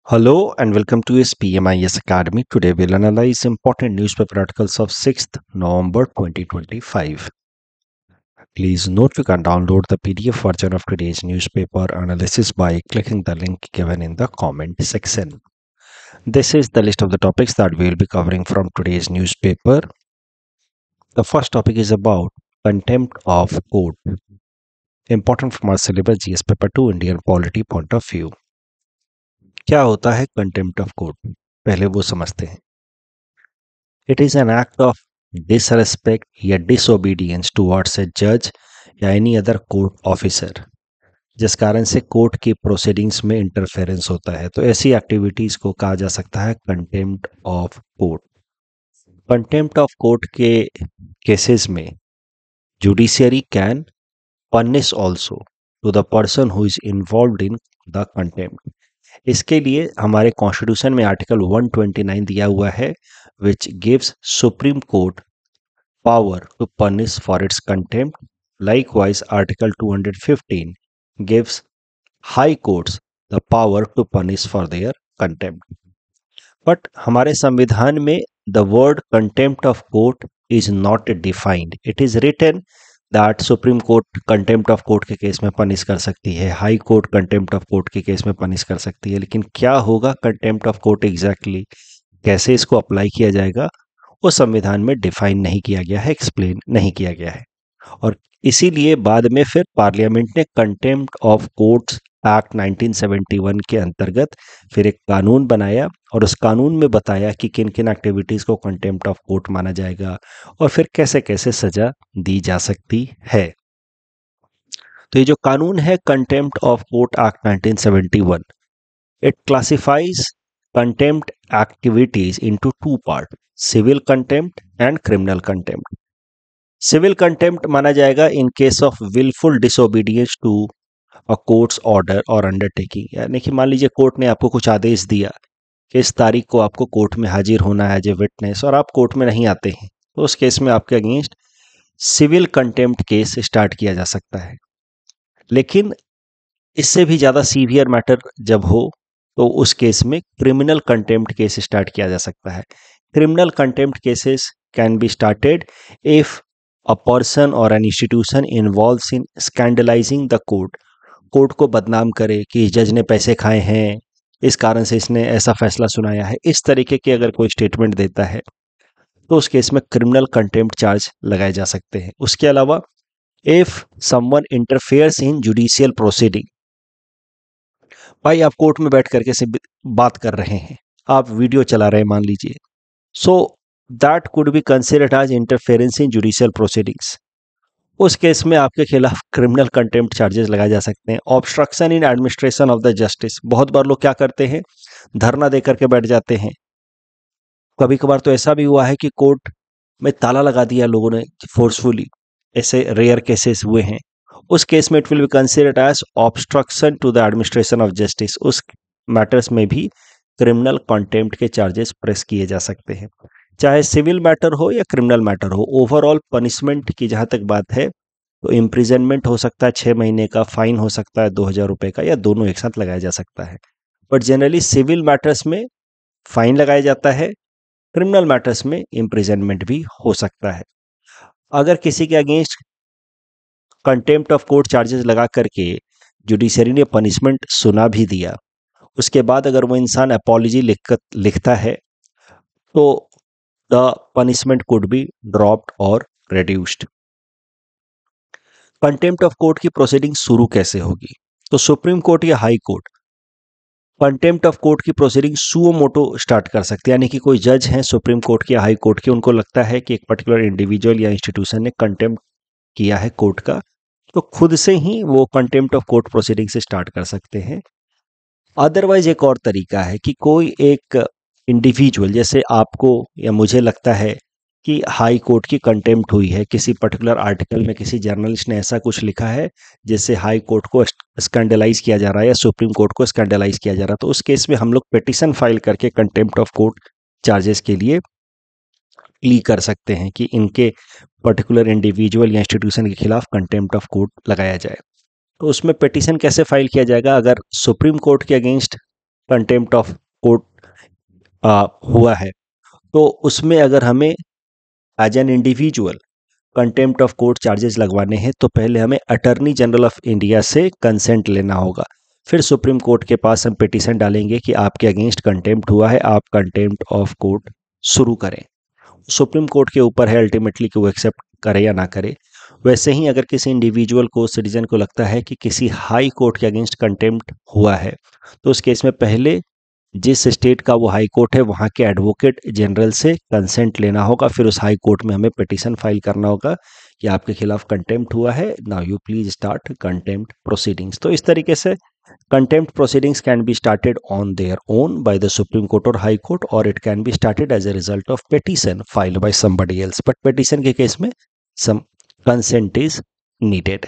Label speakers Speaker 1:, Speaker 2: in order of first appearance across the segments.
Speaker 1: Hello and welcome to SPMIS Academy. Today we'll analyze important newspaper articles of 6th November 2025. Please note you can download the PDF version of today's newspaper analysis by clicking the link given in the comment section. This is the list of the topics that we'll be covering from today's newspaper. The first topic is about contempt of court. Important from our syllabus GS paper 2 Indian polity point of view. क्या होता है contempt of court? पहले वो समझते हैं. It is an act of disrespect या disobedience towards a जज या एनी अदर कोर्ट ऑफिसर, जिस कारण से कोर्ट की प्रोसीडिंग्स में इंटरफेरेंस होता है. तो ऐसी एक्टिविटीज को कहा जा सकता है contempt of court. Contempt of court के केसेस में judiciary can punish also to the person who is involved in the contempt. इसके लिए हमारे कॉन्स्टिट्यूशन में आर्टिकल 129 दिया हुआ है which gives Supreme Court power to punish for its contempt. Likewise, Article 215 gives High Courts the power to punish for their contempt. But हमारे संविधान में the word contempt of court is not defined. It is written that supreme court contempt of court के case में punish कर सकती है, high court contempt of court के case में पनिश कर सकती है, लेकिन क्या होगा कंटेम्प्ट ऑफ कोर्ट एग्जैक्टली, कैसे इसको अप्लाई किया जाएगा, वो संविधान में डिफाइन नहीं किया गया है, एक्सप्लेन नहीं किया गया है. और इसीलिए बाद में फिर पार्लियामेंट ने कंटेम्प्ट ऑफ कोर्ट्स एक्ट 1971 के अंतर्गत फिर एक कानून बनाया और उस कानून में बताया कि किन किन एक्टिविटीज़ को कंटेम्प्ट ऑफ कोर्ट माना जाएगा और फिर कैसे कैसे सजा दी जा सकती है. तो ये जो कानून है contempt of court act 1971, it classifies contempt activities into two part, civil contempt and criminal contempt. Civil contempt माना जाएगा in case of wilful disobedience to a court's order और अंडरटेकिंग. यानी कि मान लीजिए कोर्ट ने आपको कुछ आदेश दिया कि इस तारीख को आपको कोर्ट में हाजिर होना है एज ए विटनेस और आप कोर्ट में नहीं आते हैं, तो उस केस में आपके against civil contempt case start किया जा सकता है. लेकिन इससे भी ज़्यादा सीवियर मैटर जब हो तो उस केस में क्रिमिनल कंटेम्प्ट केस स्टार्ट किया जा सकता है. Criminal contempt cases can be started if a person or an institution involves in scandalising the court. Court को बदनाम करे कि जज ने पैसे खाए हैं, इस कारण से इसने ऐसा फैसला सुनाया है, इस तरीके के अगर कोई स्टेटमेंट देता है तो उस केस में क्रिमिनल कंटेम्प्ट चार्ज लगाए जा सकते हैं. उसके अलावा if someone interferes in judicial proceeding, भाई आप कोर्ट में बैठ करके से बात कर रहे हैं, आप वीडियो चला रहे हैं मान लीजिए, so that could be considered as interference in judicial proceedings. उस केस में आपके खिलाफ क्रिमिनल कंटेम्प्ट चार्जेस लगाए जा सकते हैं. Obstruction in administration of the justice, बहुत बार लोग क्या करते हैं, धरना दे करके बैठ जाते हैं. कभी कभार तो ऐसा भी हुआ है कि कोर्ट में ताला लगा दिया लोगों ने फोर्सफुली, ऐसे रेयर केसेस हुए हैं. उस केस में it will be considered as obstruction to the administration of justice. उस मैटर्स में भी क्रिमिनल कंटेम्प्ट के चार्जेस प्रेस किए जा सकते हैं, चाहे सिविल मैटर हो या क्रिमिनल मैटर हो. ओवरऑल पनिशमेंट की जहाँ तक बात है तो इम्प्रिजनमेंट हो सकता है 6 महीने का, फाइन हो सकता है 2,000 रुपये का, या दोनों एक साथ लगाया जा सकता है. बट जनरली सिविल मैटर्स में फाइन लगाया जाता है, क्रिमिनल मैटर्स में इम्प्रिजनमेंट भी हो सकता है. अगर किसी के against contempt of court charges लगा करके जुडिशरी ने पनिशमेंट सुना भी दिया, उसके बाद अगर वो इंसान अपॉलॉजी लिखता है तो the punishment could be dropped और रिड्यूस्ड. कंटेम्प्ट ऑफ कोर्ट की प्रोसीडिंग शुरू कैसे होगी? तो सुप्रीम कोर्ट या high court contempt of court की प्रोसीडिंग सुओ मोटो स्टार्ट कर सकते हैं. यानी कि कोई जज हैं सुप्रीम कोर्ट के या हाई कोर्ट के, उनको लगता है कि एक पर्टिकुलर इंडिविजुअल या इंस्टीट्यूशन ने कंटेम्प्ट किया है कोर्ट का, तो खुद से ही वो कंटेम्प्ट ऑफ कोर्ट प्रोसीडिंग से स्टार्ट कर सकते हैं. अदरवाइज एक और तरीका है कि कोई एक इंडिविजुअल, जैसे आपको या मुझे लगता है कि हाई कोर्ट की कंटेम्प्ट हुई है, किसी पर्टिकुलर आर्टिकल में किसी जर्नलिस्ट ने ऐसा कुछ लिखा है जिससे हाई कोर्ट को स्कैंडलाइज किया जा रहा है या सुप्रीम कोर्ट को स्कैंडलाइज किया जा रहा है, तो उस केस में हम लोग पिटीशन फाइल करके कंटेम्प्ट ऑफ कोर्ट चार्जेस के लिए प्ली कर सकते हैं कि इनके पर्टिकुलर इंडिविजुअल या इंस्टीट्यूशन के खिलाफ कंटेम्प्ट ऑफ कोर्ट लगाया जाए. तो उसमें पिटीशन कैसे फाइल किया जाएगा? अगर सुप्रीम कोर्ट के अगेंस्ट कंटेम्प्ट ऑफ कोर्ट हुआ है, तो उसमें अगर हमें as an individual contempt of court charges लगवाने हैं तो पहले हमें अटॉर्नी जनरल ऑफ इंडिया से कंसेंट लेना होगा। फिर सुप्रीम कोर्ट के पास हम पिटीशन डालेंगे कि आपके अगेंस्ट कंटेम्प्ट हुआ है, आप कंटेम्प्ट ऑफ कोर्ट शुरू करें। सुप्रीम कोर्ट के ऊपर है अल्टीमेटली कि वो एक्सेप्ट करे या ना करे। वैसे ही अगर किसी इंडिविजुअल को, सिटीजन को लगता है कि किसी हाई कोर्ट के अगेंस्ट कंटेम्प्ट हुआ है, तो उस केस में पहले जिस स्टेट का वो हाई कोर्ट है वहाँ के एडवोकेट जनरल से कंसेंट लेना होगा। फिर उस हाई कोर्ट में हमें पिटीशन फाइल करना होगा कि आपके खिलाफ कंटेम्प्ट हुआ है, now you please start contempt proceedings. तो इस तरीके से contempt proceedings can be started on their own by the Supreme Court or High Court, or it can be started as a result of petition filed by somebody else. But petition के case में some consent is needed.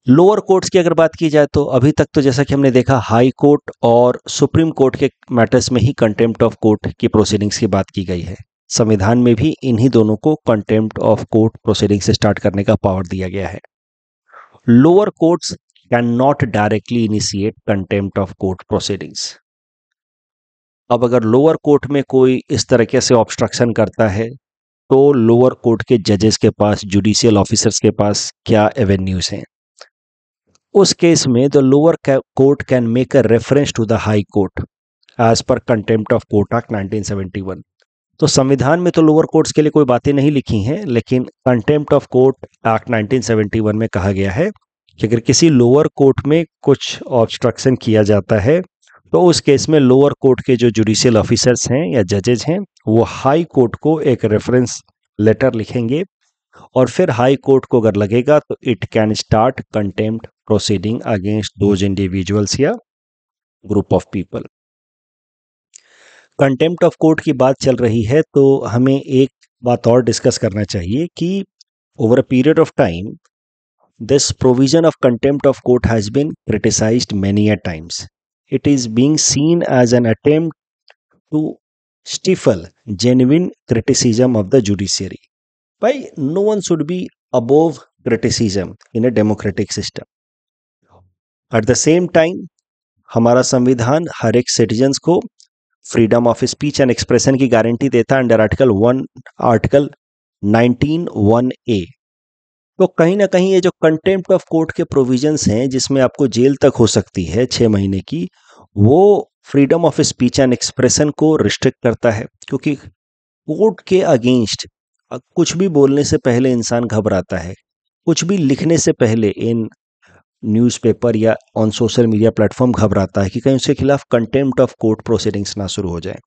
Speaker 1: Lower courts की अगर बात की जाए तो अभी तक तो जैसा कि हमने देखा हाई कोर्ट और सुप्रीम कोर्ट के मैटर्स में ही कंटेम्प्ट ऑफ कोर्ट की प्रोसीडिंग्स की बात की गई है। संविधान में भी इन्हीं दोनों को कंटेम्प्ट ऑफ कोर्ट प्रोसीडिंग से स्टार्ट करने का पावर दिया गया है। Lower courts can not directly initiate contempt of court proceedings. अब अगर लोअर कोर्ट में कोई इस तरीके से ऑब्स्ट्रक्शन करता है तो लोअर कोर्ट के जजेस के पास, जुडिशियल ऑफिसर्स के पास क्या एवेन्यूज हैं? उस केस में the lower court can make a reference to the High Court as per contempt of court act 1971। तो संविधान में तो लोअर कोर्ट्स के लिए कोई बातें नहीं लिखी हैं, लेकिन कंटेम्प्ट ऑफ कोर्ट एक्ट 1971 में कहा गया है कि अगर किसी लोअर कोर्ट में कुछ ऑब्स्ट्रक्शन किया जाता है तो उस केस में लोअर कोर्ट के जो जुडिशियल ऑफिसर्स हैं या जजेज हैं वो हाई कोर्ट को एक रेफरेंस लेटर लिखेंगे और फिर हाई कोर्ट को अगर लगेगा तो it can start contempt proceeding against those individuals या group of people. Contempt of court की बात चल रही है तो हमें एक बात और डिस्कस करना चाहिए कि over a period of time this provision of contempt of court has been criticized many a times. It is being seen as an attempt to stifle genuine criticism of the judiciary. Why no one should be above criticism in a democratic system. At the same time, हमारा संविधान हर एक citizens को freedom of speech and expression की guarantee देता है under article 19(1)(a। तो कहीं ना कहीं ये जो कंटेम्प्ट ऑफ कोर्ट के प्रोविजंस हैं जिसमें आपको जेल तक हो सकती है 6 महीने की, वो freedom of speech and expression को रिस्ट्रिक्ट करता है। क्योंकि कोर्ट के अगेंस्ट कुछ भी बोलने से पहले इंसान घबराता है, कुछ भी लिखने से पहले इन न्यूज़पेपर या ऑन सोशल मीडिया प्लेटफॉर्म घबराता है कि कहीं उसके खिलाफ कंटेम्प्ट ऑफ कोर्ट प्रोसीडिंग्स ना शुरू हो जाए।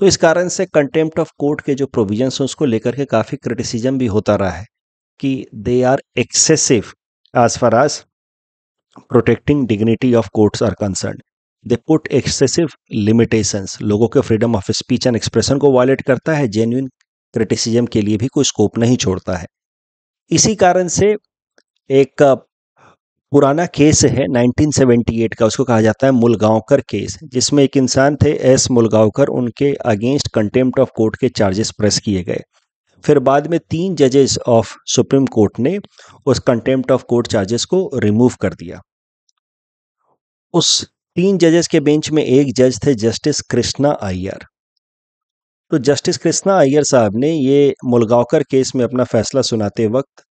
Speaker 1: तो इस कारण से कंटेम्प्ट ऑफ कोर्ट के जो प्रोविजंस हैं उसको लेकर के काफ़ी क्रिटिसिज्म भी होता रहा है कि they are excessive as far as protecting dignity of courts are concerned. They put excessive limitations. लोगों के freedom of speech and expression को वायलेट करता है, जेन्युइन क्रिटिसिज्म के लिए भी कोई स्कोप नहीं छोड़ता है। इसी कारण से एक पुराना केस है 1978 का, उसको कहा जाता है मुलगांवकर केस, जिसमें एक इंसान थे एस मुलगांवकर, उनके अगेंस्ट कंटेम्प्ट ऑफ कोर्ट के चार्जेस प्रेस किए गए। फिर बाद में 3 जजेस ऑफ सुप्रीम कोर्ट ने उस कंटेम्प्ट ऑफ कोर्ट चार्जेस को रिमूव कर दिया। उस 3 जजेस के बेंच में एक जज थे जस्टिस कृष्णा अय्यर। तो जस्टिस कृष्णा अय्यर साहब ने ये मुलगांवकर केस में अपना फैसला सुनाते वक्त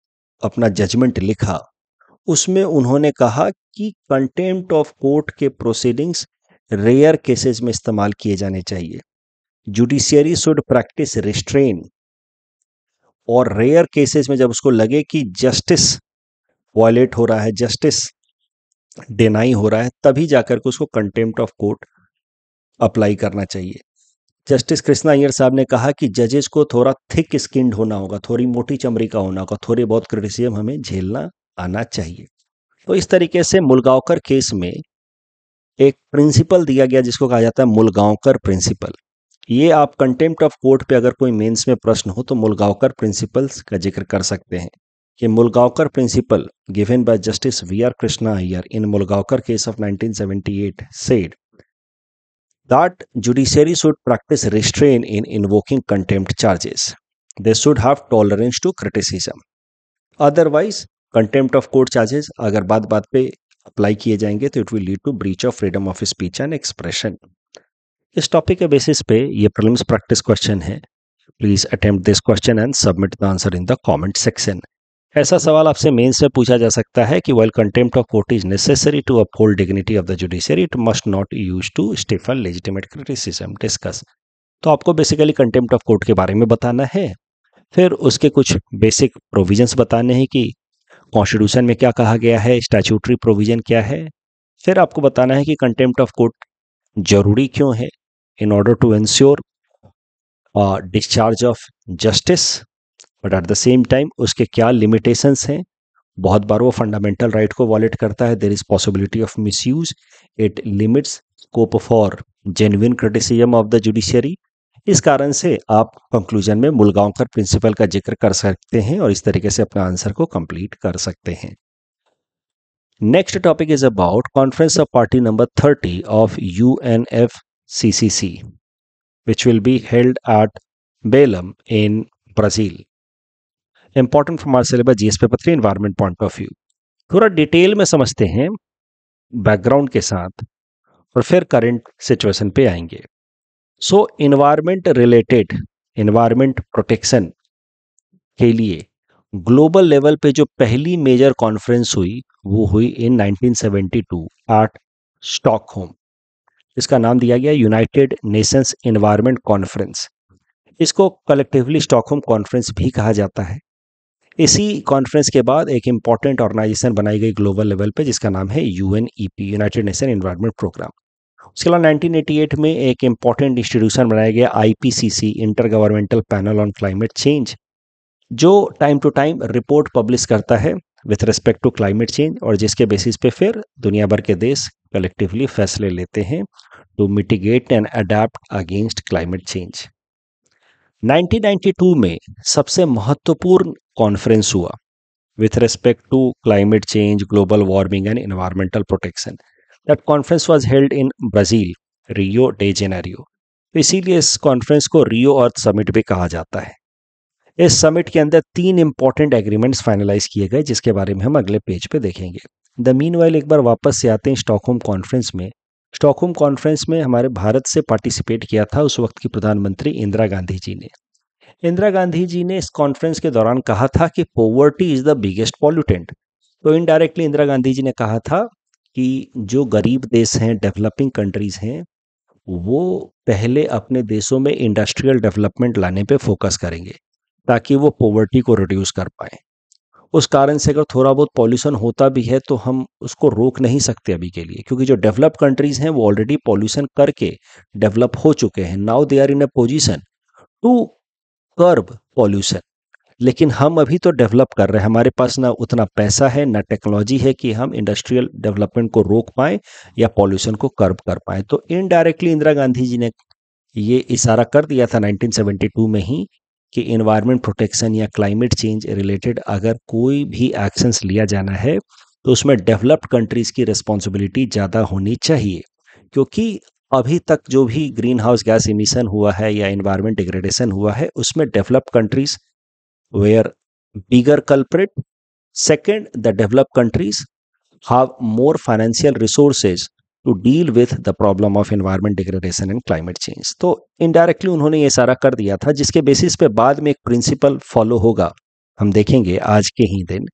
Speaker 1: अपना जजमेंट लिखा। उसमें उन्होंने कहा कि कंटेम्प्ट ऑफ कोर्ट के प्रोसीडिंग्स रेयर केसेस में इस्तेमाल किए जाने चाहिए। जुडिशियरी शुड प्रैक्टिस रिस्ट्रेन, और रेयर केसेस में जब उसको लगे कि जस्टिस वायलेट हो रहा है, जस्टिस डिनाई हो रहा है, तभी जाकर के उसको कंटेम्प्ट ऑफ कोर्ट अप्लाई करना चाहिए। जस्टिस कृष्णा अय्यर साहब ने कहा कि जजेस को थोड़ा थिक स्किन्ड होना होगा, थोड़ी मोटी चमड़ी का होना होगा, थोड़ी बहुत क्रिटिसिज्म हमें झेलना आना चाहिए। तो इस तरीके से मुलगांवकर केस में एक प्रिंसिपल दिया गया जिसको कहा जाता है मुलगांवकर प्रिंसिपल। ये आप कंटेम्प्ट ऑफ कोर्ट पे अगर कोई मेंस में प्रश्न हो तो मुलगांवकर प्रिंसिपल्स का जिक्र कर सकते हैं कि Mulgaonkar principle given by justice V R. Krishna Iyer in Mulgaonkar case of 1978 said that judiciary should practice restraint in invoking contempt charges. They should have tolerance to criticism. Otherwise, contempt of court charges अगर बात बात पे अप्लाई किए जाएंगे तो it will lead to breach of freedom of speech and expression. इस topic के basis पे ये प्रीलिम्स प्रैक्टिस क्वेश्चन है। Please attempt this question and submit the answer in the comment section. ऐसा सवाल आपसे मेंस में पूछा जा सकता है कि while contempt of court is necessary to uphold dignity of the judiciary it must not use to stifle legitimate criticism. Discuss. तो आपको बेसिकली कंटेम्प्ट ऑफ कोर्ट के बारे में बताना है, फिर उसके कुछ बेसिक प्रोविजंस बताने हैं कि कॉन्स्टिट्यूशन में क्या कहा गया है, स्टैट्यूटरी प्रोविजन क्या है। फिर आपको बताना है कि कंटेम्प्ट ऑफ कोर्ट जरूरी क्यों है, in order to ensure discharge of justice, but at the same time उसके क्या लिमिटेशंस हैं। बहुत बार वो फंडामेंटल राइट को वॉलेट करता है, there is possibility of misuse, it limits scope for genuine criticism of the judiciary. इस कारण से आप कंक्लूजन में मुलगांवकर प्रिंसिपल का जिक्र कर सकते हैं और इस तरीके से अपना आंसर को कंप्लीट कर सकते हैं। Next topic is about conference of party number 30 of UNFCCC which will be held at Belém in Brazil. Important from our syllabus GS paper 3 environment point of view। थोड़ा डिटेल में समझते हैं background के साथ और फिर करंट सिचुएशन पे आएंगे। सो इन्वायरमेंट रिलेटेड इन्वायरमेंट प्रोटेक्शन के लिए ग्लोबल लेवल पे जो पहली मेजर कॉन्फ्रेंस हुई वो हुई इन 1972 एट स्टॉकहोम। इसका नाम दिया गया यूनाइटेड नेशंस एनवायरनमेंट कॉन्फ्रेंस। इसको कलेक्टिवली स्टॉकहोम कॉन्फ्रेंस भी कहा जाता है। इसी कॉन्फ्रेंस के बाद एक इंपॉर्टेंट ऑर्गेनाइजेशन बनाई गई ग्लोबल लेवल पे जिसका नाम है UNEP, United Nation Environment Programme. उसके अलावा 1988 में एक इंपॉर्टेंट इंस्टीट्यूशन बनाया गया IPCC, intergovernmental panel on climate change, जो time to time report publish करता है with respect to climate change और जिसके बेसिस पे फिर दुनिया भर के देश कलेक्टिवली फैसले लेते हैं to mitigate and adapt against climate change. 1992 में सबसे महत्वपूर्ण कॉन्फ्रेंस हुआ with respect to climate change, global warming and environmental protection. That conference was held in Brazil, Rio de Janeiro. इसीलिए इस कॉन्फ्रेंस को रियो अर्थ समिट भी कहा जाता है। इस समिट के अंदर 3 इंपॉर्टेंट एग्रीमेंट्स फाइनलाइज किए गए जिसके बारे में हम अगले पेज पे देखेंगे। द मीनवाइल एक बार वापस से आते हैं स्टॉकहोम कॉन्फ्रेंस में। स्टॉकहोम कॉन्फ्रेंस में हमारे भारत से पार्टिसिपेट किया था उस वक्त की प्रधानमंत्री इंदिरा गांधी जी ने। इंदिरा गांधी जी ने इस कॉन्फ्रेंस के दौरान कहा था कि poverty is the biggest pollutant. तो इनडायरेक्टली इंदिरा गांधी जी ने कहा था कि जो गरीब देश हैं, डेवलपिंग कंट्रीज हैं, वो पहले अपने देशों में इंडस्ट्रियल डेवलपमेंट लाने पे फोकस करेंगे ताकि वो पॉवर्टी को रिड्यूस कर पाए। उस कारण से अगर थोड़ा बहुत पॉल्यूशन होता भी है तो हम उसको रोक नहीं सकते अभी के लिए, क्योंकि जो डेवलप कंट्रीज हैं वो ऑलरेडी पॉल्यूशन करके डेवलप हो चुके हैं। Now they are in a position to curb pollution. लेकिन हम अभी तो डेवलप कर रहे हैं, हमारे पास ना उतना पैसा है ना टेक्नोलॉजी है कि हम इंडस्ट्रियल डेवलपमेंट को रोक पाएं या पॉल्यूशन को कर्ब कर पाएं। तो इनडायरेक्टली इंदिरा गांधी जी ने ये इशारा कर दिया था 1972 में ही कि एनवायरनमेंट प्रोटेक्शन या क्लाइमेट चेंज रिलेटेड अगर कोई भी एक्शंस लिया जाना है तो उसमें डेवलप्ड कंट्रीज की रिस्पॉन्सिबिलिटी ज़्यादा होनी चाहिए, क्योंकि अभी तक जो भी ग्रीन हाउस गैस इमिशन हुआ है या एनवायरनमेंट डिग्रेडेशन हुआ है उसमें developed countries were bigger culprit. Second, the developed countries have more financial resources to deal with the problem of environment degradation and climate change। तो इनडायरेक्टली उन्होंने ये सारा कर दिया था जिसके बेसिस पे बाद में एक प्रिंसिपल फॉलो होगा, हम देखेंगे आज के ही दिन।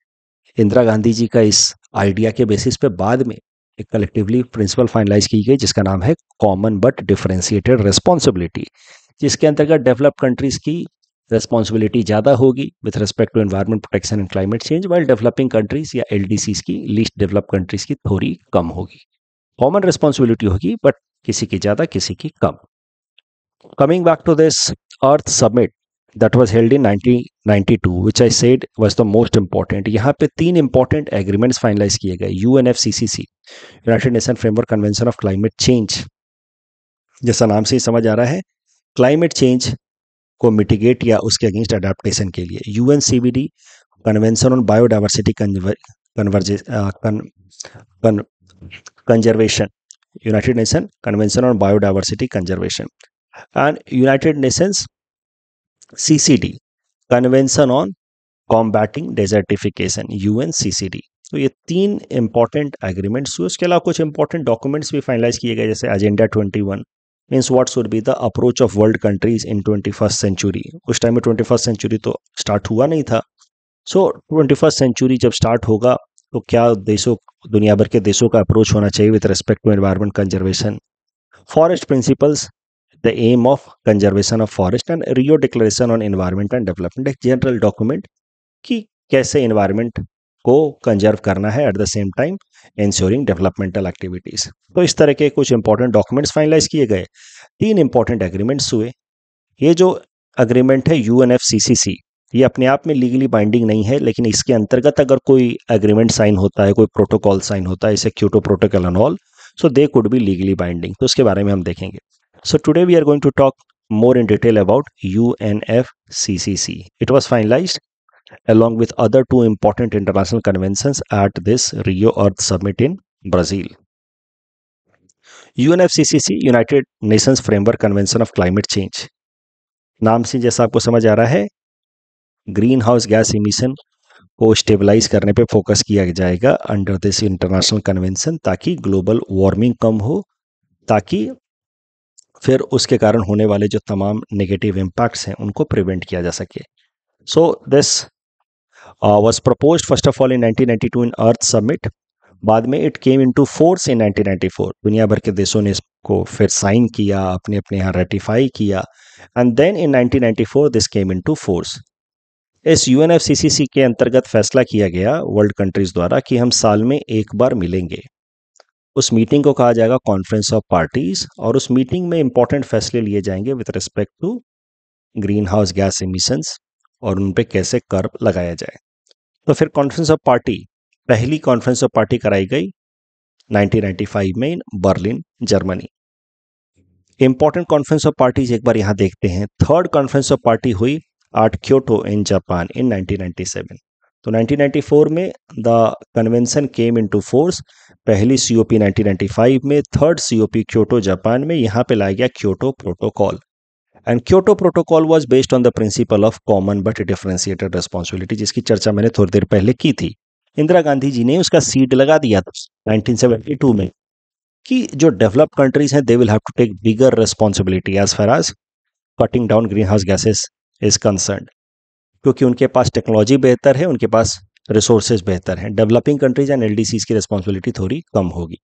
Speaker 1: इंदिरा गांधी जी का इस आइडिया के बेसिस पे बाद में एक कलेक्टिवली प्रिंसिपल फाइनलाइज की गई जिसका नाम है कॉमन बट डिफरेंशिएटेड रिस्पॉन्सिबिलिटी, जिसके अंतर्गत डेवलप्ड कंट्रीज की रिस्पॉन्सिबिलिटी ज़्यादा होगी with respect to environment protection and climate change, while developing countries या LDCs की, लीस्ट डेवलप कंट्रीज की थोड़ी कम होगी। कॉमन रिस्पॉन्सिबिलिटी होगी बट किसी की ज़्यादा किसी की कम। Coming back to this earth summit that was held in 1992 which I said was the most important। यहाँ पे 3 इंपॉर्टेंट एग्रीमेंट्स फाइनलाइज किए गए। UNFCCC, United nation framework convention of climate change, जैसा नाम से ही समझ आ रहा है क्लाइमेट चेंज को मिटिगेट या उसके अगेंस्ट अडेप्टेशन के लिए। UNCBD, convention on biodiversity conservation, United nation convention on biodiversity conservation, and United Nations CCD, convention on combating desertification, UNCCD। तो ये 3 इंपॉर्टेंट एग्रीमेंट्स हुए। उसके अलावा कुछ इंपॉर्टेंट डॉक्यूमेंट्स भी फाइनलाइज किए गए, जैसे agenda 21 means what should be the approach of world countries in 21st century. उस टाइम में 21st सेंचुरी तो स्टार्ट हुआ नहीं था। सो 21st सेंचुरी जब स्टार्ट होगा तो क्या देशों, दुनिया भर के देशों का अप्रोच होना चाहिए with respect to environment conservation, forest principles, the aim of conservation of forest and Rio declaration on environment and development, एक जनरल डॉक्यूमेंट कि कैसे एनवायरमेंट को कंजर्व करना है at the same time ensuring developmental activities. तो इस तरह के कुछ इंपॉर्टेंट डॉक्यूमेंट्स फाइनलाइज किए गए। 3 इंपॉर्टेंट एग्रीमेंट्स हुए। ये जो अग्रीमेंट है यूएनएफसीसीसी, ये अपने आप में लीगली बाइंडिंग नहीं है, लेकिन इसके अंतर्गत अगर कोई एग्रीमेंट साइन होता है, कोई प्रोटोकॉल साइन होता है, इसे Kyoto protocol and all, so they could be legally binding. तो उसके बारे में हम देखेंगे। So today we are going to talk more in detail about UNFCCC. It was finalized along with other 2 important international conventions at this Rio Earth Summit in Brazil. UNFCCC, United Nations Framework Convention of Climate Change. नाम से जैसा आपको समझ आ रहा है, green house gas emission को stabilise करने पे फोकस किया जाएगा अंडर दिस इंटरनेशनल कन्वेंशन, ताकि ग्लोबल वार्मिंग कम हो, ताकि फिर उसके कारण होने वाले जो तमाम नेगेटिव इम्पैक्ट्स हैं उनको प्रिवेंट किया जा सके। So this was proposed first of all in 1992 in earth summit. बाद में इट केम इनटू फोर्स इन 1994। दुनिया भर के देशों ने इसको फिर साइन किया, अपने अपने यहाँ रेटिफाई किया, and then in 1994 this came into force. इस यूएनएफसीसीसी के अंतर्गत फैसला किया गया वर्ल्ड कंट्रीज द्वारा कि हम साल में एक बार मिलेंगे। उस मीटिंग को कहा जाएगा कॉन्फ्रेंस ऑफ पार्टीज, और उस मीटिंग में इंपॉर्टेंट फैसले लिए जाएंगे with respect to greenhouse gas emissions और उन पे कैसे कर लगाया जाए। तो फिर कॉन्फ्रेंस ऑफ पार्टी, पहली कॉन्फ्रेंस ऑफ पार्टी कराई गई 1995 में in Berlin, Germany. Important conference of parties एक बार यहां देखते हैं। थर्ड कॉन्फ्रेंस ऑफ पार्टी हुई at Kyoto in Japan in 1997। तो 1994 में the convention came into force. पहली सीओपी 1995 में, थर्ड सीओपी क्योटो जापान में, यहां पे लाया गया Kyoto protocol. And Kyoto protocol was based on the principle of common but differentiated responsibility, जिसकी चर्चा मैंने थोड़ी देर पहले की थी। इंदिरा गांधी जी ने उसका सीड लगा दिया था 1972 में कि जो डेवलप्ड कंट्रीज हैं they will have to take bigger responsibility as far as cutting down greenhouse gases is concerned, क्योंकि उनके पास टेक्नोलॉजी बेहतर है, उनके पास रिसोर्सेज बेहतर हैं। डेवलपिंग कंट्रीज एंड एलडीसीज की रिस्पांसिबिलिटी थोड़ी कम होगी,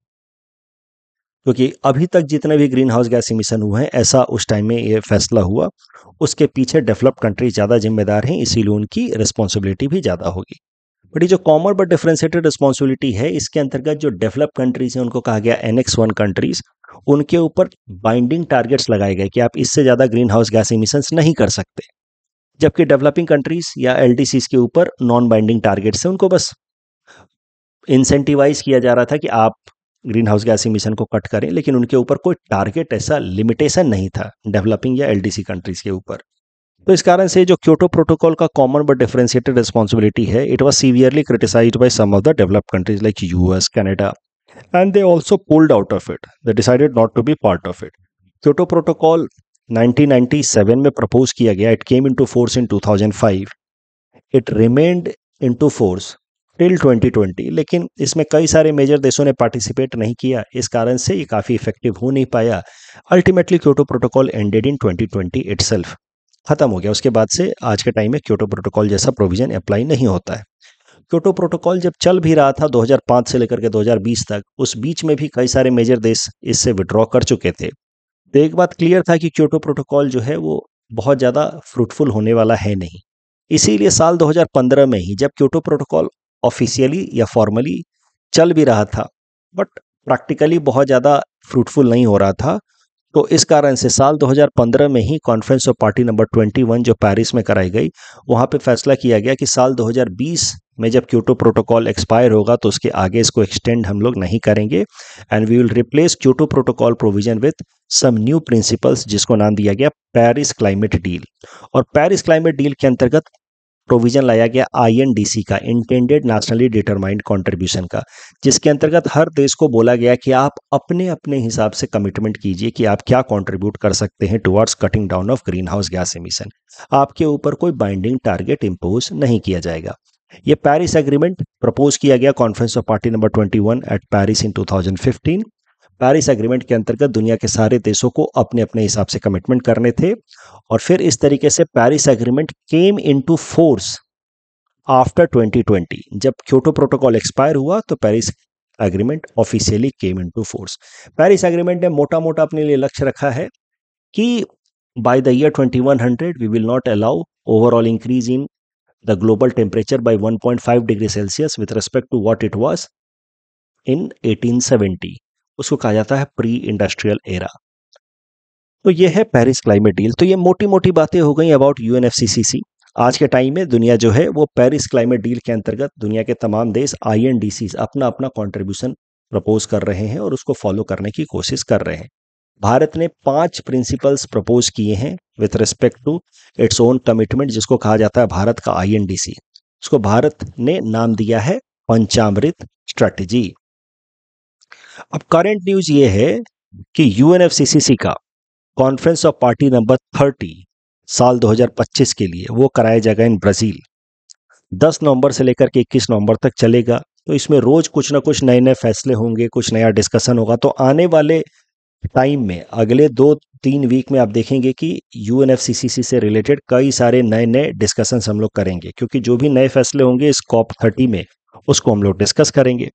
Speaker 1: क्योंकि अभी तक जितने भी ग्रीन हाउस गैस इमिशन हुए हैं, ऐसा उस टाइम में ये फैसला हुआ, उसके पीछे डेवलप्ड कंट्रीज ज़्यादा जिम्मेदार हैं, इसीलिए उनकी रिस्पांसिबिलिटी भी ज़्यादा होगी। बट ये जो कॉमन बट डिफरेंशिएटेड रिस्पांसिबिलिटी है, इसके अंतर्गत जो डेवलप्ड कंट्रीज हैं उनको कहा गया एनेक्स 1 कंट्रीज। उनके ऊपर बाइंडिंग टारगेट्स लगाए गए कि आप इससे ज़्यादा ग्रीन हाउस गैस इमिशंस नहीं कर सकते, जबकि डेवलपिंग कंट्रीज या एलडीसीज के ऊपर नॉन बाइंडिंग टारगेट्स हैं, उनको बस इंसेंटिवाइज किया जा रहा था कि आप ग्रीन हाउस गैस इमिशन को कट करें, लेकिन उनके ऊपर कोई टारगेट, ऐसा लिमिटेशन नहीं था डेवलपिंग या एलडीसी कंट्रीज के ऊपर। तो इस कारण से जो क्योटो प्रोटोकॉल का कॉमन बट डिफरेंशिएटेड रिस्पांसिबिलिटी है, it was severely criticised by some of the developed countries like US, Canada, and they also pulled out of it. They decided not to be part of it. Kyoto protocol 1997 में propose किया गया। It came into force in 2005। It remained into force till 2020, लेकिन इसमें कई सारे major देशों ने participate नहीं किया, इस कारण से ये काफ़ी इफेक्टिव हो नहीं पाया। Ultimately Kyoto protocol ended in 2020 itself, खत्म हो गया। उसके बाद से आज के टाइम में क्योटो प्रोटोकॉल जैसा प्रोविजन अप्लाई नहीं होता है। क्योटो प्रोटोकॉल जब चल भी रहा था 2005 से लेकर के 2020 तक, उस बीच में भी कई सारे मेजर देश इससे विड्रॉ कर चुके थे। तो एक बात क्लियर था कि क्योटो प्रोटोकॉल जो है वो बहुत ज़्यादा फ्रूटफुल होने वाला है नहीं। इसीलिए साल 2015 में ही जब क्योटो प्रोटोकॉल ऑफिशियली या फॉर्मली चल भी रहा था, बट प्रैक्टिकली बहुत ज़्यादा फ्रूटफुल नहीं हो रहा था, तो इस कारण से साल 2015 में ही कॉन्फ्रेंस ऑफ पार्टी नंबर 21 जो पेरिस में कराई गई, वहाँ पे फैसला किया गया कि साल 2020 में जब क्योटो प्रोटोकॉल एक्सपायर होगा तो उसके आगे इसको एक्सटेंड हम लोग नहीं करेंगे, and we will replace Kyoto protocol provision with some new principles, जिसको नाम दिया गया पेरिस क्लाइमेट डील। और पेरिस क्लाइमेट डील के अंतर्गत प्रोविजन लाया गया आईएनडीसी का, इंटेंडेड नेशनली डिटरमाइंड कंट्रीब्यूशन का, जिसके अंतर्गत हर देश को बोला गया कि आप अपने अपने हिसाब से कमिटमेंट कीजिए कि आप क्या कंट्रीब्यूट कर सकते हैं towards cutting down of green house gas emission. आपके ऊपर कोई बाइंडिंग टारगेट इंपोज नहीं किया जाएगा। ये पेरिस एग्रीमेंट प्रपोज किया गया conference of party number 21 eight Paris in 2015। Paris agreement के अंतर्गत दुनिया के सारे देशों को अपने अपने हिसाब से कमिटमेंट करने थे, और फिर इस तरीके से Paris agreement came into force after 2020। जब क्योटो प्रोटोकॉल एक्सपायर हुआ तो Paris agreement officially came into force. Paris agreement ने मोटा मोटा अपने लिए लक्ष्य रखा है कि by the year 2100 we will not allow overall increase in the global temperature by 1.5 degree Celsius with respect to what it was in 1870। उसको कहा जाता है प्री इंडस्ट्रियल एरा। तो ये है पेरिस क्लाइमेट डील। तो ये मोटी मोटी बातें हो गई अबाउट यूएनएफसीसीसी। आज के टाइम में दुनिया जो है वो पेरिस क्लाइमेट डील के अंतर्गत दुनिया के तमाम देश आईएनडीसीज अपना अपना कंट्रीब्यूशन प्रपोज कर रहे हैं और उसको फॉलो करने की कोशिश कर रहे हैं। भारत ने 5 प्रिंसिपल्स प्रपोज किए हैं with respect to its own commitment, जिसको कहा जाता है भारत का आईएनडीसी। उसको भारत ने नाम दिया है पंचामृत स्ट्रेटेजी। अब करंट न्यूज ये है कि यूएनएफसीसीसी का कॉन्फ्रेंस ऑफ पार्टी नंबर 30 साल 2025 के लिए वो कराया जाएगा इन ब्राजील। 10 नवंबर से लेकर के 21 नवंबर तक चलेगा। तो इसमें रोज कुछ ना कुछ नए नए फैसले होंगे, कुछ नया डिस्कशन होगा। तो आने वाले टाइम में अगले 2-3 वीक में आप देखेंगे कि यूएनएफसीसीसी से रिलेटेड कई सारे नए नए डिस्कशंस हम लोग करेंगे, क्योंकि जो भी नए फैसले होंगे इस कॉप 30 में उसको हम लोग डिस्कस करेंगे।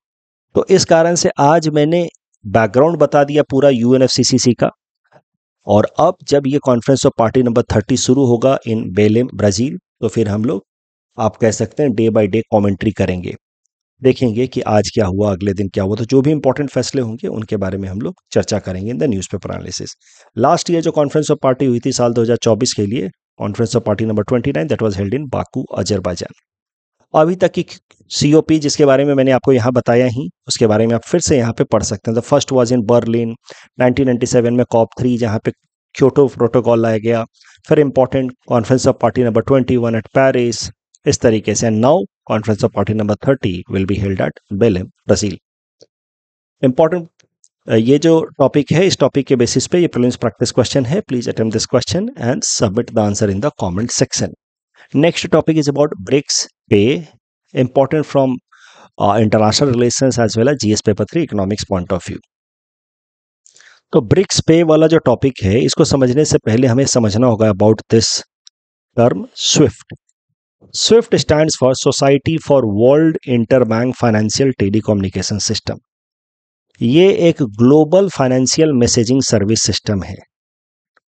Speaker 1: तो इस कारण से आज मैंने बैकग्राउंड बता दिया पूरा यूएनएफसीसीसी का। और अब जब ये कॉन्फ्रेंस ऑफ पार्टी नंबर 30 शुरू होगा इन बेलेम ब्राजील, तो फिर हम लोग आप कह सकते हैं डे बाय डे कमेंट्री करेंगे, देखेंगे कि आज क्या हुआ, अगले दिन क्या हुआ। तो जो भी इंपॉर्टेंट फैसले होंगे उनके बारे में हम लोग चर्चा करेंगे in the newspaper analysis. Last year जो कॉन्फ्रेंस ऑफ पार्टी हुई थी साल 2024 के लिए, conference of party number 29, that was held in Baku Azerbaijan. अभी तक की सीओपी जिसके बारे में मैंने आपको यहाँ बताया ही, उसके बारे में आप फिर से यहाँ पे पढ़ सकते हैं। The first was in Berlin 1997 में कॉप 3 जहाँ पे क्योटो प्रोटोकॉल लाया गया। फिर important conference of party number 21 eight Paris, इस तरीके से। Now conference of party number 30 will be held at बेलेम Brazil. Important ये जो टॉपिक है, इस टॉपिक के बेसिस पे ये प्रीलिम्स प्रैक्टिस क्वेश्चन है। Please attempt this question and submit the answer in the comment section. Next topic is about BRICS pay, important from international relations as well as GS paper 3 economics point of view. तो BRICS पे वाला जो topic है, इसको समझने से पहले हमें समझना होगा about this term Swift. Swift stands for society for world interbank financial telecommunication system. ये एक global financial messaging service system है।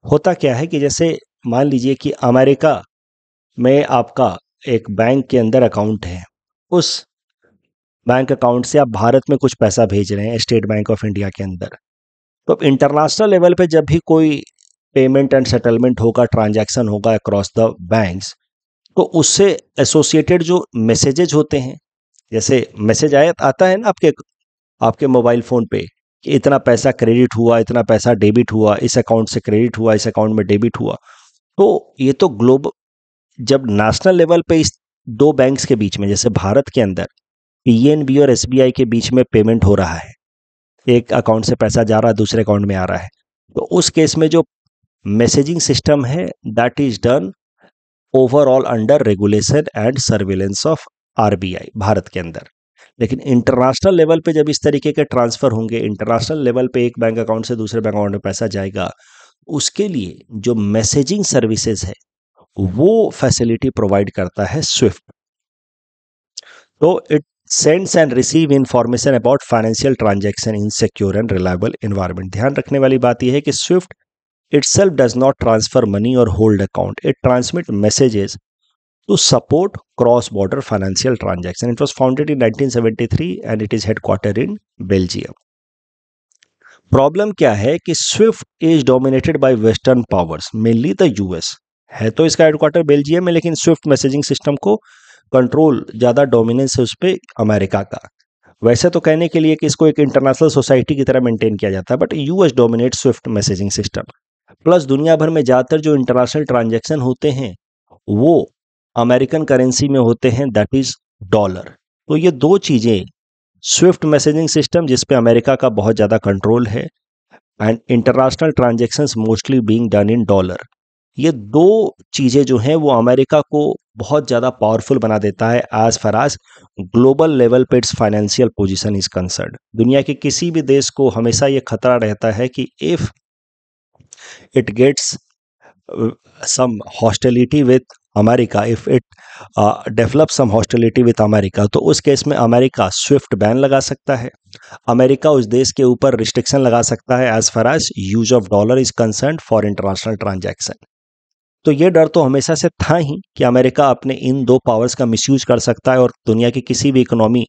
Speaker 1: होता क्या है कि जैसे मान लीजिए कि अमेरिका में आपका एक बैंक के अंदर अकाउंट है, उस बैंक अकाउंट से आप भारत में कुछ पैसा भेज रहे हैं स्टेट बैंक ऑफ इंडिया के अंदर। तो इंटरनेशनल लेवल पे जब भी कोई पेमेंट एंड सेटलमेंट होगा, ट्रांजैक्शन होगा अक्रॉस द बैंक्स, तो उससे एसोसिएटेड जो मैसेजेज होते हैं, जैसे मैसेज आता है ना आपके मोबाइल फ़ोन पे कि इतना पैसा क्रेडिट हुआ, इतना पैसा डेबिट हुआ, इस अकाउंट से क्रेडिट हुआ, इस अकाउंट में डेबिट हुआ। तो ये तो ग्लोबल, जब नेशनल लेवल पे इस 2 बैंक्स के बीच में, जैसे भारत के अंदर पीएनबी और एसबीआई के बीच में पेमेंट हो रहा है, एक अकाउंट से पैसा जा रहा है दूसरे अकाउंट में आ रहा है, तो उस केस में जो मैसेजिंग सिस्टम है that is done overall under regulation and surveillance of RBI Bharat के अंदर। लेकिन इंटरनेशनल लेवल पे जब इस तरीके के ट्रांसफर होंगे, इंटरनेशनल लेवल पे एक बैंक अकाउंट से दूसरे बैंक अकाउंट में पैसा जाएगा, उसके लिए जो मैसेजिंग सर्विसेज है वो फैसिलिटी प्रोवाइड करता है स्विफ्ट। तो it sends and receive information about financial transaction in secure and reliable environment. ध्यान रखने वाली बात यह है कि Swift itself does not transfer money or hold account. It transmits messages to support cross-border financial transaction. It was founded in 1973 and it is headquartered in Belgium. Problem क्या है कि Swift is dominated by western powers, mainly the US. है तो इसका headquarter Belgium में, लेकिन Swift messaging system को control, ज़्यादा डोमिनेंस है उस पर अमेरिका का। वैसे तो कहने के लिए कि इसको एक इंटरनेशनल सोसाइटी की तरह मेंटेन किया जाता है, but US dominate Swift messaging system. Plus दुनिया भर में ज़्यादातर जो इंटरनेशनल ट्रांजैक्शन होते हैं वो अमेरिकन करेंसी में होते हैं, दैट इज डॉलर। तो ये 2 चीज़ें, स्विफ्ट मैसेजिंग सिस्टम जिस पे अमेरिका का बहुत ज़्यादा कंट्रोल है, and international transactions mostly being done in dollar, ये 2 चीज़ें जो हैं वो अमेरिका को बहुत ज़्यादा पावरफुल बना देता है as far as global level पे its financial position is concerned. दुनिया के किसी भी देश को हमेशा ये खतरा रहता है कि if it gets some hostility with America, if it develop some hostility with America, तो उस केस में अमेरिका स्विफ्ट बैन लगा सकता है। अमेरिका उस देश के ऊपर रिस्ट्रिक्शन लगा सकता है as far as use of dollar is concern for international transaction. तो ये डर तो हमेशा से था ही कि अमेरिका अपने इन दो पावर्स का मिसयूज कर सकता है और दुनिया की किसी भी इकोनॉमी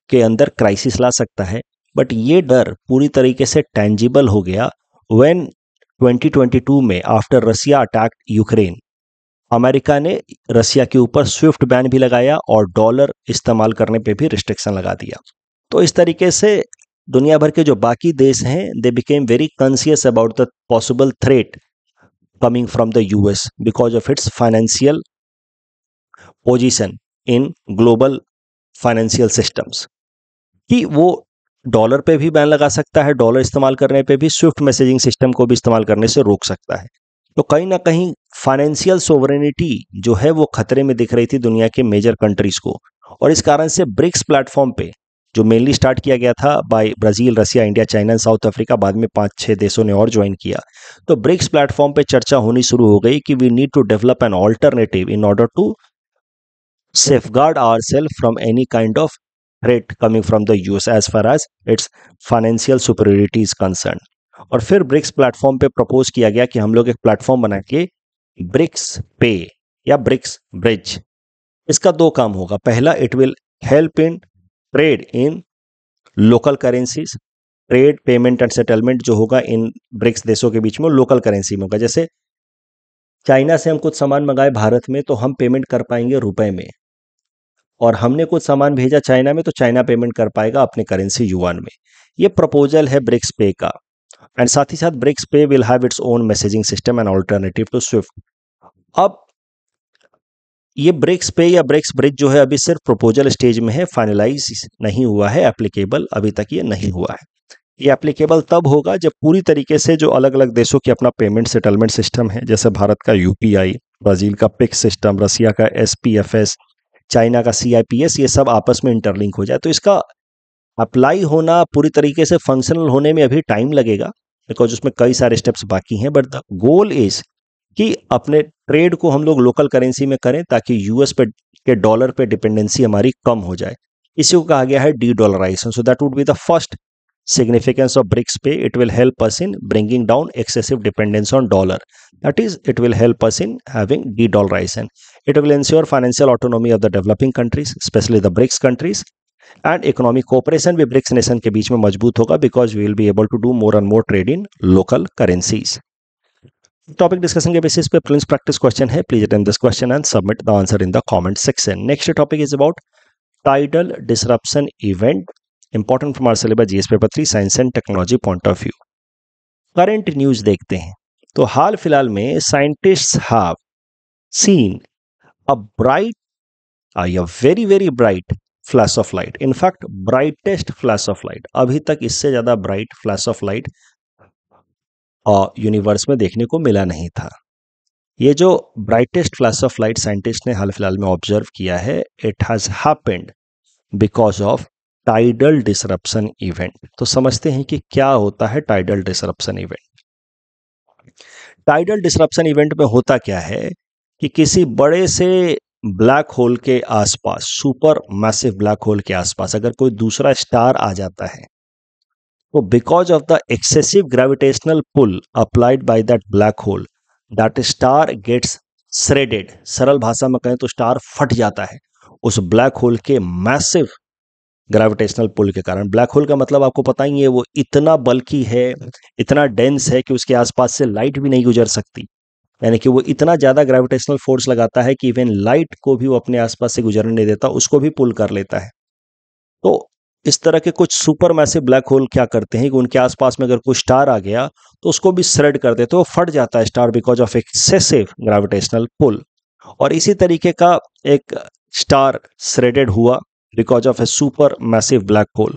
Speaker 1: के अंदर क्राइसिस ला सकता है। बट ये डर पूरी तरीके से टेंजिबल हो गया व्हेन 2022 में आफ्टर रसिया अटैक यूक्रेन, अमेरिका ने रसिया के ऊपर स्विफ्ट बैन भी लगाया और डॉलर इस्तेमाल करने पे भी रिस्ट्रिक्शन लगा दिया। तो इस तरीके से दुनिया भर के जो बाकी देश हैं they became very conscious about the possible threat coming from the US because of its financial position in global financial systems, कि वो डॉलर पे भी बैन लगा सकता है, डॉलर इस्तेमाल करने पे भी, स्विफ्ट मैसेजिंग सिस्टम को भी इस्तेमाल करने से रोक सकता है। तो कहीं ना कहीं फाइनेंशियल सोवरेनिटी जो है वो खतरे में दिख रही थी दुनिया के मेजर कंट्रीज को, और इस कारण से ब्रिक्स प्लेटफॉर्म पे जो मेनली स्टार्ट किया गया था बाय ब्राजील, रसिया, इंडिया, चाइना, साउथ अफ्रीका, बाद में 5-6 देशों ने और ज्वाइन किया। तो ब्रिक्स प्लेटफॉर्म पे चर्चा होनी शुरू हो गई कि we need to develop an alternative in order to safeguard ourselves from any kind of threat coming from the US as far as its financial superiority is concerned। और फिर ब्रिक्स प्लेटफॉर्म पे प्रपोज किया गया कि हम लोग एक platform बना के ब्रिक्स पे या ब्रिक्स ब्रिज, इसका दो काम होगा। पहला, it will help in trade in local currencies, trade, payment and settlement जो होगा इन ब्रिक्स देशों के बीच में लोकल करेंसी में होगा। जैसे चाइना से हम कुछ सामान मंगाए भारत में तो हम पेमेंट कर पाएंगे रुपए में, और हमने कुछ सामान भेजा चाइना में तो चाइना पेमेंट कर पाएगा अपने करेंसी युआन में। ये प्रपोजल है ब्रिक्स पे का। एंड साथ ही साथ BRICS pay will have its own messaging system and alternative to SWIFT. अब ये ब्रिक्स पे या ब्रिक्स ब्रिज जो है अभी सिर्फ प्रपोजल स्टेज में है, फाइनलाइज नहीं हुआ है, एप्लीकेबल अभी तक ये नहीं हुआ है। ये एप्लीकेबल तब होगा जब पूरी तरीके से जो अलग अलग देशों की अपना पेमेंट सेटलमेंट सिस्टम है, जैसे भारत का यूपीआई, ब्राजील का पिक्स सिस्टम, रसिया का एसपीएफएस, चाइना का सीआईपीएस, ये सब आपस में इंटरलिंक हो जाए। तो इसका अप्लाई होना, पूरी तरीके से फंक्शनल होने में अभी टाइम लगेगा बिकॉज उसमें कई सारे स्टेप्स बाकी हैं। बट द गोल इज कि अपने ट्रेड को हम लोग लोकल करेंसी में करें ताकि यूएस पे के डॉलर पे डिपेंडेंसी हमारी कम हो जाए। इसी को कहा गया है de dollarization. So that would be the first significance of BRICS pay. It will help us in bringing down excessive dependence on dollar. That is, it will help us in having de-dollarization. It will ensure financial autonomy of the developing countries, especially the BRICS countries, and economic cooperation भी BRICS nation के बीच में मजबूत होगा because we will be able to do more and more trade in local currencies. Topic discussion के basis पे prelims practice question है। Please attempt this question and submit the answer in the comment section. Next topic is about tidal disruption event, important from our syllabus GS paper 3 science and technology point of view. Current news देखते हैं तो हाल फिलहाल में scientists have seen a bright, a very very bright flash of light, in fact brightest flash of light। अभी तक इससे ज्यादा bright flash of light universe में देखने को मिला नहीं था। ये जो brightest flash of light scientist ने हाल फिलहाल में ऑब्जर्व किया है, it has happened because of tidal disruption event. तो समझते हैं कि क्या होता है tidal disruption event. Tidal disruption event में होता क्या है कि किसी बड़े से ब्लैक होल के आसपास, सुपर मैसिव ब्लैक होल के आसपास अगर कोई दूसरा स्टार आ जाता है तो because of the excessive gravitational pull applied by that black hole, that star gets shredded. सरल भाषा में कहें तो स्टार फट जाता है उस ब्लैक होल के मैसिव ग्रेविटेशनल पुल के कारण। ब्लैक होल का मतलब आपको पता ही है, वो इतना बल्की है, इतना डेंस है कि उसके आसपास से लाइट भी नहीं गुजर सकती। यानी कि वो इतना ज्यादा ग्रेविटेशनल फोर्स लगाता है कि इवन लाइट को भी वो अपने आसपास से गुजरने नहीं देता, उसको भी पुल कर लेता है। तो इस तरह के कुछ सुपर मैसिव ब्लैक होल क्या करते हैं कि उनके आसपास में अगर कोई स्टार आ गया तो उसको भी श्रेड कर देते, वो फट जाता है star because of excessive gravitational pull. और इसी तरीके का एक स्टार श्रेडेड हुआ because of a super massive black hole,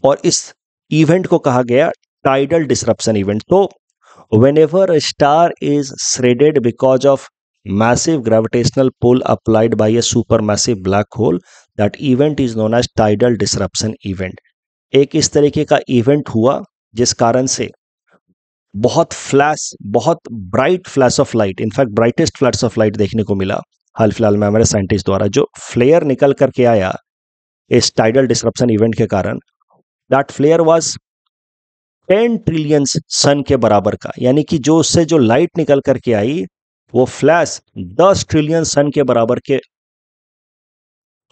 Speaker 1: और इस इवेंट को कहा गया टाइडल डिसरप्शन इवेंट। तो whenever a star is shredded because of massive gravitational pull applied by a supermassive black hole. That event is known as tidal disruption event. एक इस तरीके का इवेंट हुआ जिस कारण से बहुत bright flash of light, in fact brightest flash of light देखने को मिला हाल फिलहाल में हमारे साइंटिस्ट द्वारा, जो फ्लेयर निकल करके आया इस टाइडल डिसरप्शन इवेंट के कारण. दैट फ्लेयर वाज 10 ट्रिलियन सन के बराबर का, यानी कि जो उससे जो लाइट निकल करके आई वो फ्लैश 10 ट्रिलियन सन के बराबर के,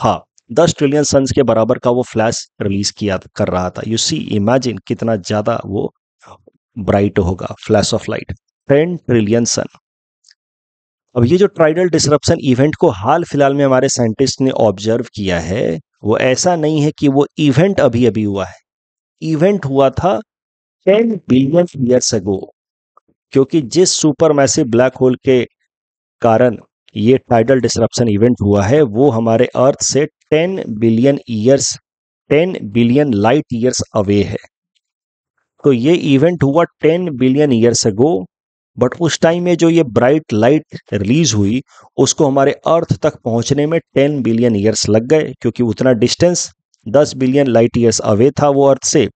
Speaker 1: हाँ 10 ट्रिलियन सन्स के बराबर का वो फ्लैश रिलीज किया कर रहा था. यू सी, इमेजिन कितना ज्यादा वो ब्राइट होगा फ्लैश ऑफ लाइट, 10 ट्रिलियन सन. अब ये जो ट्राइडल डिसरप्शन इवेंट को हाल फिलहाल में हमारे साइंटिस्ट ने ऑब्जर्व किया है, वो ऐसा नहीं है कि वो इवेंट अभी अभी हुआ है. इवेंट हुआ था 10 बिलियन ईयर्स अगो, क्योंकि जिस सुपरमैसिव ब्लैक होल के कारण ये टाइडल डिसरप्शन इवेंट हुआ है वो हमारे अर्थ से 10 billion years, 10 billion light years away है. तो ये इवेंट हुआ 10 बिलियन ईयर्स अगो, बट उस टाइम में जो ये ब्राइट लाइट रिलीज हुई उसको हमारे अर्थ तक पहुंचने में 10 बिलियन ईयर्स लग गए, क्योंकि उतना distance 10 billion light years away था वो अर्थ से,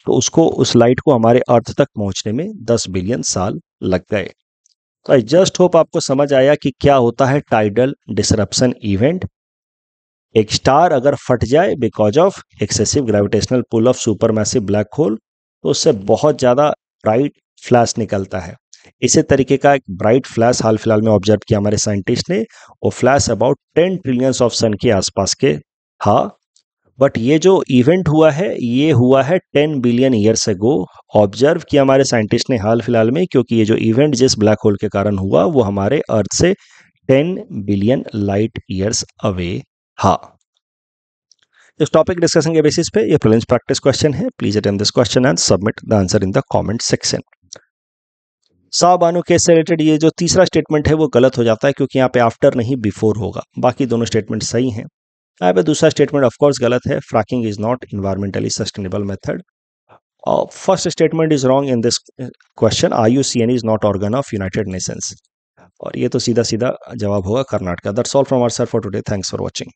Speaker 1: तो उसको, उस लाइट को हमारे अर्थ तक पहुंचने में 10 बिलियन साल लग गए. तो आई जस्ट होप आपको समझ आया कि क्या होता है टाइडल डिसरप्शन इवेंट. एक स्टार अगर फट जाए because of excessive gravitational pull of supermassive black hole, तो उससे बहुत ज़्यादा ब्राइट फ्लैश निकलता है. इसी तरीके का एक ब्राइट फ्लैश हाल फिलहाल में ऑब्जर्व किया हमारे साइंटिस्ट ने, वो फ्लैश अबाउट 10 ट्रिलियंस ऑफ सन के आसपास के था. बट ये जो इवेंट हुआ है ये हुआ है 10 बिलियन ईयर्स अगो, ऑब्जर्व किया हमारे साइंटिस्ट ने हाल फिलहाल में, क्योंकि ये जो इवेंट जिस ब्लैक होल के कारण हुआ वो हमारे अर्थ से 10 बिलियन लाइट ईयर्स अवे. हाँ, इस टॉपिक डिस्कशन के बेसिस पे ये प्रीलिम्स प्रैक्टिस क्वेश्चन है. Please attempt this question and submit the answer in the comment section. साबानो केस से रिलेटेड ये जो तीसरा स्टेटमेंट है वो गलत हो जाता है, क्योंकि यहाँ पे आफ्टर नहीं बिफोर होगा. बाकी दोनों स्टेटमेंट सही हैं. यहाँ पे दूसरा स्टेटमेंट ऑफकोर्स गलत है. Fracking is not environmentally sustainable method. First statement is wrong in this question. IUCN is not organ of United Nations. और ये तो सीधा सीधा जवाब होगा Karnataka. That's all from our sir for today. Thanks for watching.